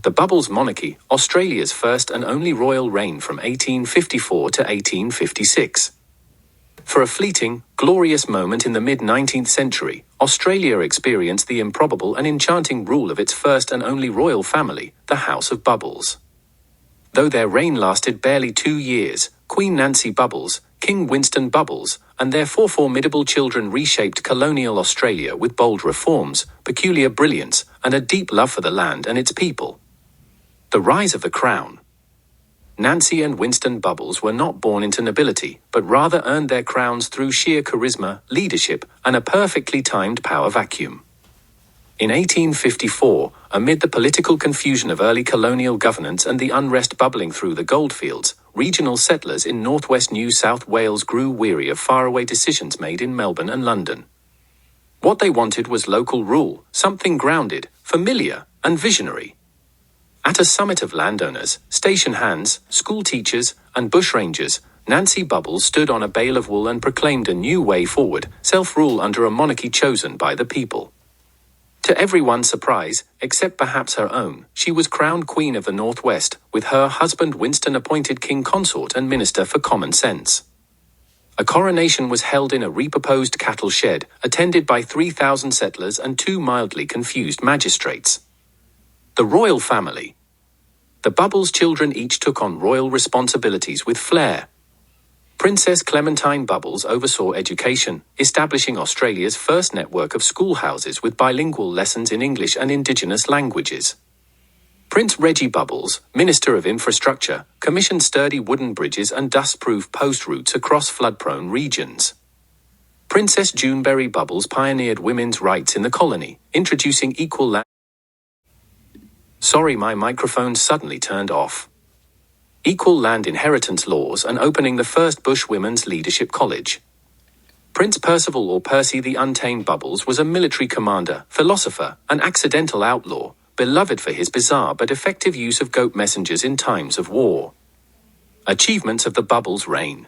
The Bubbles monarchy, Australia's first and only royal reign from 1854 to 1856. For a fleeting, glorious moment in the mid-19th century, Australia experienced the improbable and enchanting rule of its first and only royal family, the House of Bubbles. Though their reign lasted barely 2 years, Queen Nancy Bubbles, King Winston Bubbles, and their 4 formidable children reshaped colonial Australia with bold reforms, peculiar brilliance, and a deep love for the land and its people. The rise of the crown. Nancy and Winston Bubbles were not born into nobility, but rather earned their crowns through sheer charisma, leadership, and a perfectly timed power vacuum. In 1854, amid the political confusion of early colonial governance and the unrest bubbling through the goldfields, regional settlers in northwest New South Wales grew weary of faraway decisions made in Melbourne and London. What they wanted was local rule, something grounded, familiar, and visionary. At a summit of landowners, station hands, school teachers, and bushrangers, Nancy Bubbles stood on a bale of wool and proclaimed a new way forward, self-rule under a monarchy chosen by the people. To everyone's surprise, except perhaps her own, she was crowned Queen of the Northwest, with her husband Winston appointed King Consort and Minister for Common Sense. A coronation was held in a repurposed cattle shed, attended by 3,000 settlers and 2 mildly confused magistrates. The royal family. The Bubbles children each took on royal responsibilities with flair. Princess Clementine Bubbles oversaw education, establishing Australia's first network of schoolhouses with bilingual lessons in English and Indigenous languages. Prince Reggie Bubbles, Minister of Infrastructure, commissioned sturdy wooden bridges and dust-proof post routes across flood-prone regions. Princess Juneberry Bubbles pioneered women's rights in the colony, introducing equal land. Sorry, my microphone suddenly turned off. Equal land inheritance laws and opening the first Bush Women's Leadership College. Prince Percival or Percy the Untamed Bubbles was a military commander, philosopher, and accidental outlaw, beloved for his bizarre but effective use of goat messengers in times of war. Achievements of the Bubbles reign.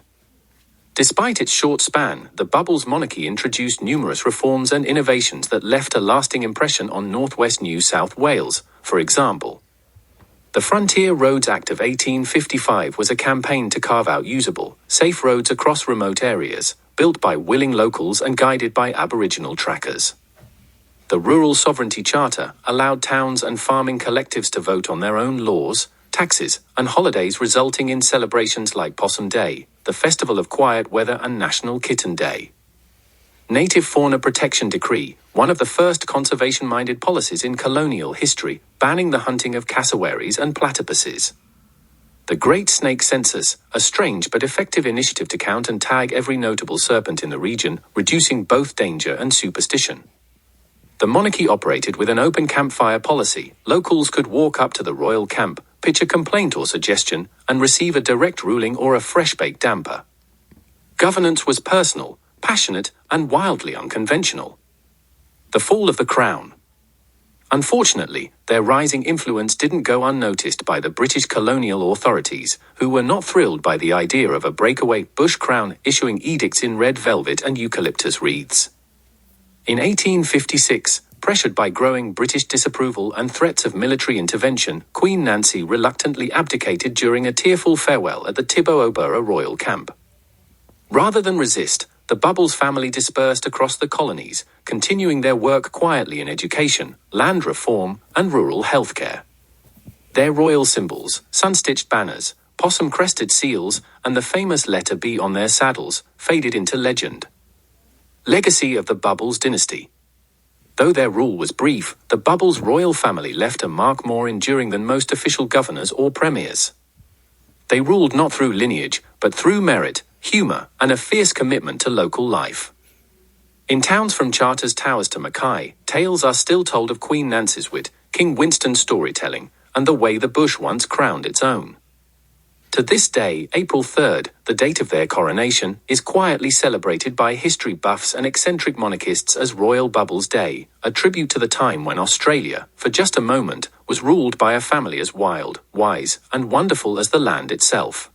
Despite its short span, the Bubbles monarchy introduced numerous reforms and innovations that left a lasting impression on northwest New South Wales. For example, the Frontier Roads Act of 1855 was a campaign to carve out usable, safe roads across remote areas, built by willing locals and guided by Aboriginal trackers. The Rural Sovereignty Charter allowed towns and farming collectives to vote on their own laws, taxes, and holidays, resulting in celebrations like Possum Day, the Festival of Quiet Weather, and National Kitten Day. Native Fauna Protection Decree, one of the first conservation-minded policies in colonial history, banning the hunting of cassowaries and platypuses. The Great Snake Census, a strange but effective initiative to count and tag every notable serpent in the region, reducing both danger and superstition. The monarchy operated with an open campfire policy. Locals could walk up to the royal camp, pitch a complaint or suggestion, and receive a direct ruling or a fresh-baked damper. Governance was personal, passionate, and wildly unconventional. The fall of the crown. Unfortunately, their rising influence didn't go unnoticed by the British colonial authorities, who were not thrilled by the idea of a breakaway Bush crown issuing edicts in red velvet and eucalyptus wreaths. In 1856, pressured by growing British disapproval and threats of military intervention, Queen Nancy reluctantly abdicated during a tearful farewell at the Tibooburra Royal Camp. Rather than resist, the Bubbles family dispersed across the colonies, continuing their work quietly in education, land reform, and rural healthcare. Their royal symbols, sun-stitched banners, possum-crested seals, and the famous letter B on their saddles, faded into legend. Legacy of the Bubbles dynasty. Though their rule was brief, the Bubbles royal family left a mark more enduring than most official governors or premiers. They ruled not through lineage, but through merit, humor, and a fierce commitment to local life. In towns from Charters Towers to Mackay, tales are still told of Queen Nancy's wit, King Winston's storytelling, and the way the bush once crowned its own. To this day, April 3rd, the date of their coronation, is quietly celebrated by history buffs and eccentric monarchists as Royal Bubbles Day, a tribute to the time when Australia, for just a moment, was ruled by a family as wild, wise, and wonderful as the land itself.